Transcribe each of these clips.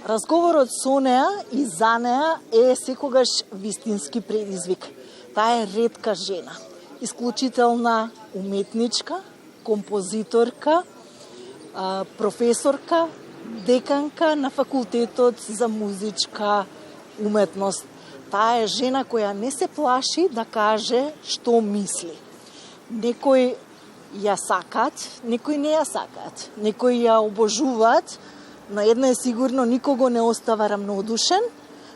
Разговорот со неа и за неа е секогаш вистински предизвик. Таа е ретка жена, исклучителна уметничка, композиторка, професорка, деканка на факултетот за музичка уметност. Таа е жена која не се плаши да каже што мисли. Некои ја сакат, некои не ја сакат, некои ја обожуваат, но едно е сигурно, никого не остава рамнодушен,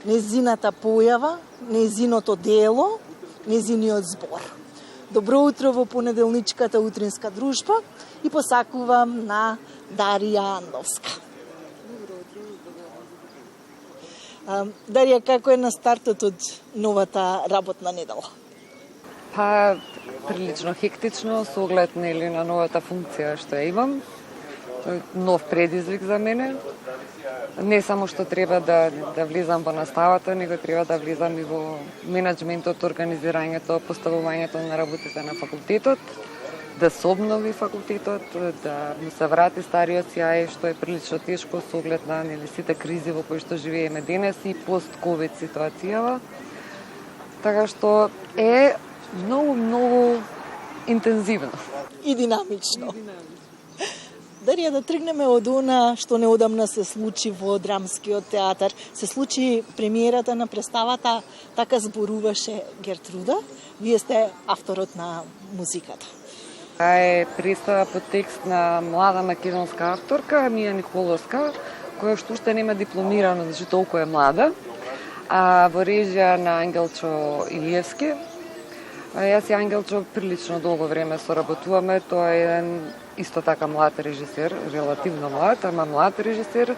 незината појава, незиното дело, незиниот збор. Добро утро во понеделничката утринска дружба и посакувам на Дарија Андовска. Дарија, како е на стартот од новата работна недела? Па, прилично хектично, со оглед на новата функција што ја имам. Нов предизвик за мене. Не само што треба да влезам во наставата, него треба да влезам и во менеджментот, организирањето, поставувањето на работите на факултетот, да се обнови факултетот, да му се врати стариот сјај, што е прилично тешко со оглед на сите кризи во кои што живееме денес и пост-ковид ситуацијава. Така што е многу интензивно. И динамично. Дарија, да тргнеме од она што неодамна се случи во Драмскиот театар. Се случи премиерата на представата "Така зборуваше Гертруда". Вие сте авторот на музиката. Таа е представа по текст на млада македонска авторка, Мија Николовска, која што уште нема дипломирано, значи толку е млада, а во режија на Ангелчо Илиевски. Јас и Ангелчо прилично долго време соработуваме, тоа е еден исто така млад режисер, релативно млад, ама млад режисер,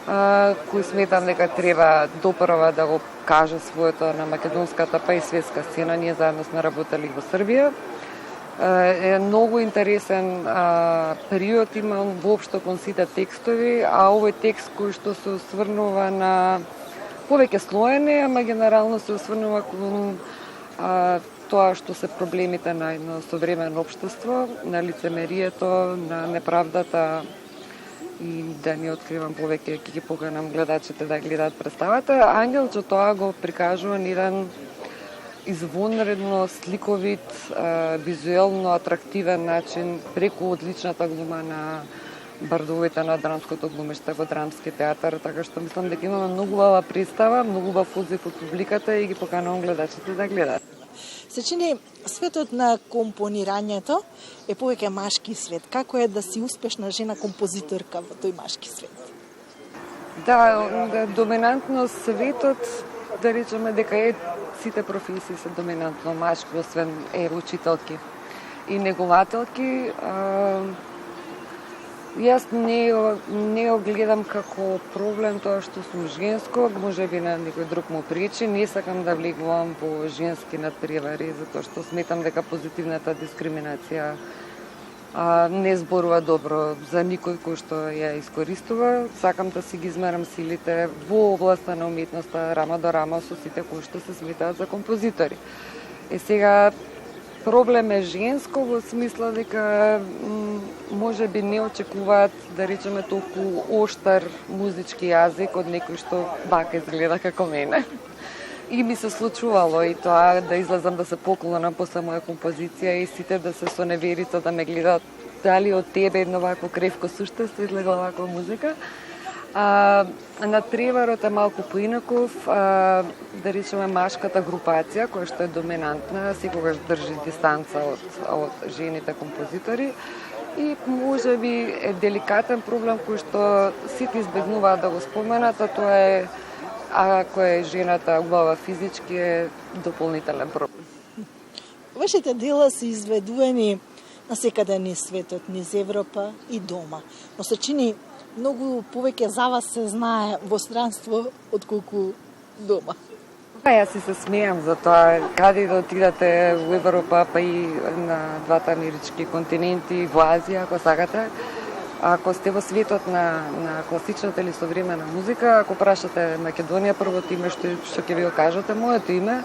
кој сметам дека треба допрва да го каже своето на македонската па и светска сцена. Ние заедно сме работели во Србија. Е многу интересен период има воопшто кон сите текстови, а овој текст кој што се осврнува на повеќе слоене, ама генерално се осврнува кон тоа што се проблемите на едно современо општество, на лицемерието, на неправдата, и да ни откривам повеќе, ќе ги поканам гледачите да гледаат представата. Ангелчо тоа го прикажува на еден извонредно сликовит, визуелно атрактивен начин преку одличната глума на бардовите на драмското глумиште во Драмски театар, така што мислам дека имаме многу убава представа, многу убав одзив од публиката и ги поканувам гледачите да гледаат. Се чини светот на компонирањето е повеќе машки свет. Како е да си успешна жена композиторка во тој машки свет? Да, доминантно светот, да речеме дека сите професии се доминантно машки, освен учителки и негователки. Јас не го гледам како проблем тоа што сум женско, можеби на некој друг му пречи. Не сакам да влегувам во женски надпревари, затоа што сметам дека позитивната дискриминација не зборува добро за никој кој што ја искористува. Сакам да си ги измерам силите во областа на уметноста рама до рама со сите кои што се сметаат за композитори. Сега проблем е женско во смисла дека можеби не очекуваат, да речеме, толку оштар музички јазик од некој што бака изгледа како мене. И ми се случувало и тоа да излезам да се поклонам после моја композиција и сите да се со неверица да ме гледаат дали од тебе едно вако кревко суштество излегла ваква музика. Надпреварот е малку поинаков, да речеме машката групација, која што е доминантна, секогаш држи дистанца од жените композитори и можеби е деликатен проблем кој што сите избегнуваат да го споменат, а тоа е ако е жената убава физички е дополнителен проблем. Вашите дела се изведувани насекаде низ светот, низ Европа и дома, но се чини многу повеќе за вас се знае во странство отколку дома. Јас се смеам за тоа, каде да отидете во Европа, па и на двата амерички континенти, во Азија, ако сакате. Ако сте во светот на класичната или современа музика, ако прашате Македонија, првото име што ќе ви го кажете, моето име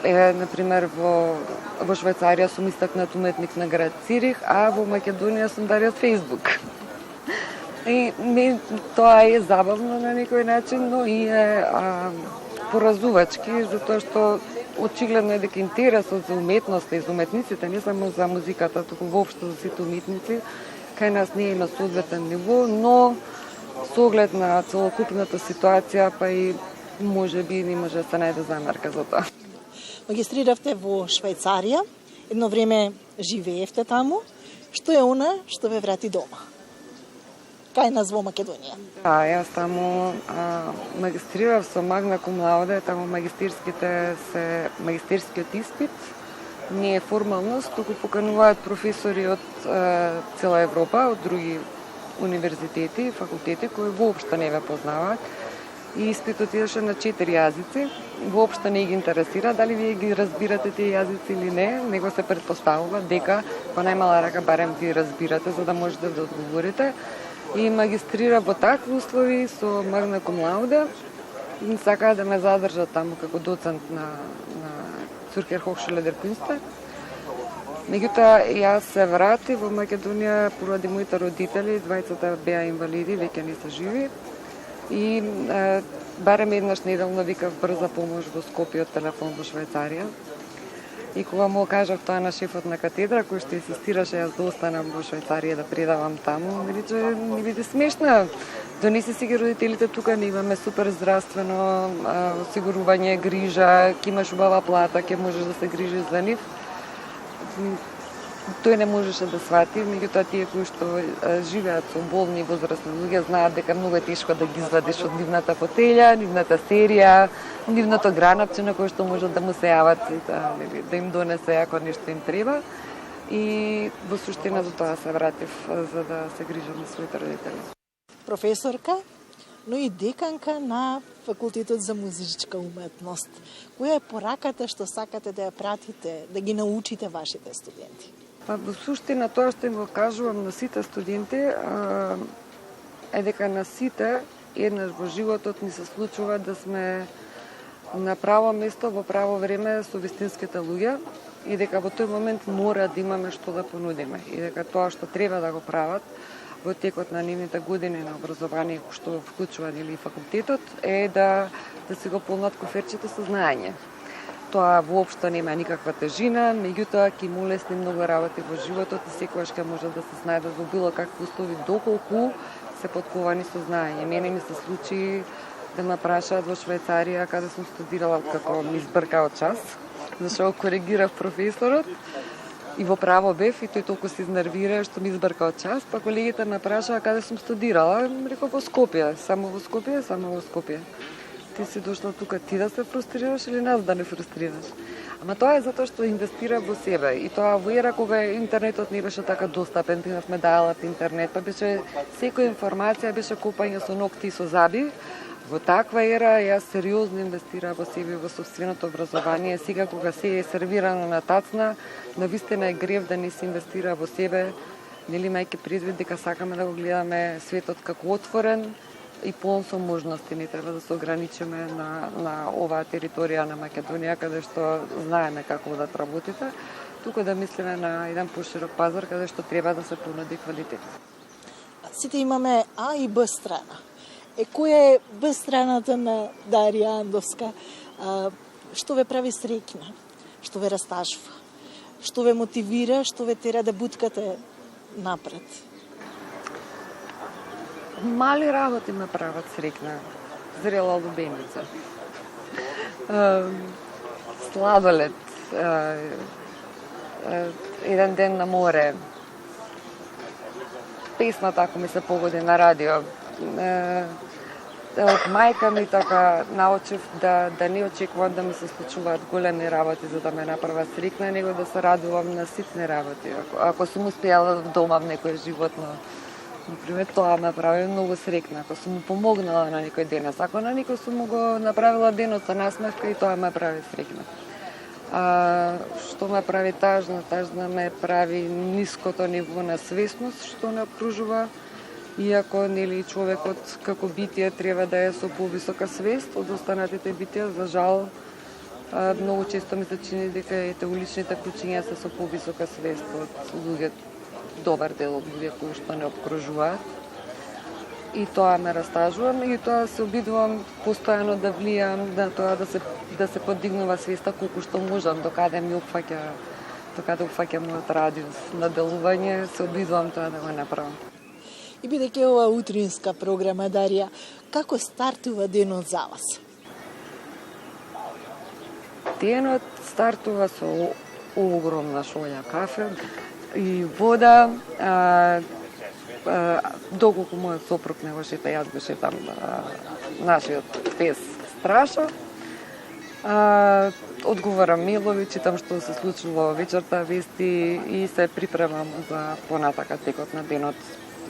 е, например, во Швајцарија сум истакнат уметник на град Цирих, а во Македонија сум Дарија од Фејсбук. И тоа е забавно на некој начин, но и е поразувачки, затоа што очигледно е дека интересот за уметноста и за уметниците, не само за музиката, туку воопшто за сите уметници, кај нас не е на соодветен ниво, но со оглед на целокупната ситуација, па и може би не може да се најде замерка за тоа. Магистриравте во Швајцарија, едно време живеевте таму. Што е она што ве врати дома? Кај нас во Македонија? Да, јас таму магистрирав со магна кум лауде, таму магистерскиот испит не е формалност, туку покануваат професори од цела Европа, од други универзитети, факултети кои воопшто не ве познаваат. И испитот идеше на 4 јазици. Воопшто не ги интересира дали вие ги разбирате тие јазици или не, него се претпоставува дека по најмала рака барем ги разбирате за да можете да одговорите. И магистрира во такви услови со магна кум лауде. Сакаа да ме задржат таму како доцент на Цюрхер Хохшуле дер Кунсте. Меѓутоа, јас се вратив во Македонија поради моите родители, двајцата беа инвалиди, веќе не се живи. И барем еднаш неделно викав брза помош во Скопје од телефон во Швајцарија. И кога му кажав тоа на шефот на катедра, кој што инсистираше јас да останам во Швајцарија да предавам таму, ми рече, ми биде смешна. Донеси си ги родителите тука, не имаме супер здравствено осигурување, грижа, ќе имаш убава плата, ќе можеш да се грижиш за нив. Тој не можеше да свати, меѓутоа тие кои што живеат со болни и возрастни луѓе знаат дека многу е тешко да ги извадиш од нивната фотелја, нивната серија, нивното гранапче на кој што можат да му се јават да им донесе ако нешто им треба. И во суштина за тоа се вратив за да се грижам на своите родители. Професорка, но и деканка на Факултетот за музичка уметност. Која е пораката што сакате да ја пратите, да ги научите вашите студенти? Па во суштина тоа што им го кажувам на сите студенти е дека на сите еднаш во животот ни се случува да сме на право место во право време со вистинските луѓе и дека во тој момент мора да имаме што да понудиме и дека тоа што треба да го прават во текот на нивните години на образование што вклучува или факултетот е да си го полнат коферчето со знаење. Тоа воопшто нема никаква тежина, меѓутоа ќе му улесни многу работи во животот и секогаш ќе може да се снајде во било какви услови доколку се потковани со знаење. Мене ми се случи да ме прашаат во Швајцарија каде сум студирала како ми избркао час, зашто го коригирав професорот и во право бев и тој толку се изнервира што ми избркао час, па колегите ме прашаа каде сум студирала, реков во Скопје, само во Скопје. Ти си дошла тука ти да се фрустрираш или нас да не фрустрираш. Ама тоа е затоа што инвестира во себе и тоа во ера кога интернетот не беше така достапен, имавме диал-ап интернет, па беше секоја информација беше копање со ногти и со заби. Во таква ера јас сериозно инвестирав во себе, во собственото образование. Сега кога се е сервирано на тацна, навистина е грев да не се инвестира во себе, нели мајке предвид дека сакаме да го гледаме светот како отворен и полн со можности, не треба да се ограничиме на оваа територија на Македонија, каде што знаеме како да работите, туку да мислиме на еден поширок пазар, каде што треба да се понуди квалитет. Сите имаме А и Б страна. Која е Б страната на Дарија Андовска? Што ве прави среќна? Што ве растажува? Што ве мотивира? Што ве тера да буткате напред? Мали работи ме прават среќна. Зрела лубеница. Сладолед. Еден ден на море. Песната ако ми се погоди на радио. Од мајка ми така научив да не очекувам да ми се случуваат големи работи за да ме направат среќна, него да се радувам на ситни работи. Ако сум успеала да домам некој животно, например, тоа ме прави многу среќна. Ако сум му помогнала на некој денес, ако на некој сум му го направила денот со насмевка и тоа ме прави среќна. Што ме прави тажна? Тажна ме прави ниското ниво на свесност што не окружува. Иако нели човекот како битие треба да е со повисока свест од останатите битија, за жал многу често ми се чини дека ете уличните кучиња се со повисока свест од луѓе, добар дел од луѓе кои што не обкружуваат. и тоа ме растажувам и тоа се обидувам постојано да влијам на тоа да се подигнува свеста колку што можам, докаде упфаќа мојот радиус на делување, се обидувам тоа да го направам. И бидејќи ова утринска програма, Дарија, како стартува денот за вас? Денот стартува со огромна шолја кафе и вода, доколку мојот сопруг не го шета, јас го шетам нашиот фес Страша. Одговарам мейлови, читам што се случува вечерта, вести и се припремам за понатака текот на денот.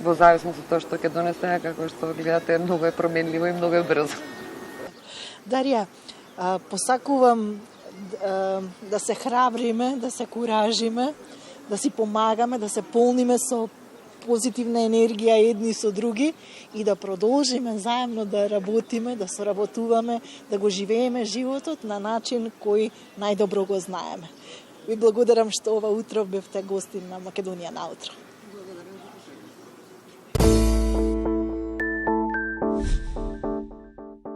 Во зависност од тоа што ќе донесе, како што гледате, многу е променливо и многу е брзо. Дарија, посакувам да се храбриме, да се куражиме, да си помагаме, да се полниме со позитивна енергија едни со други и да продолжиме заедно да работиме, да соработуваме, да го живееме животот на начин кој најдобро го знаеме. Ви благодарам што ова утро бевте гостин на Македонија на утро.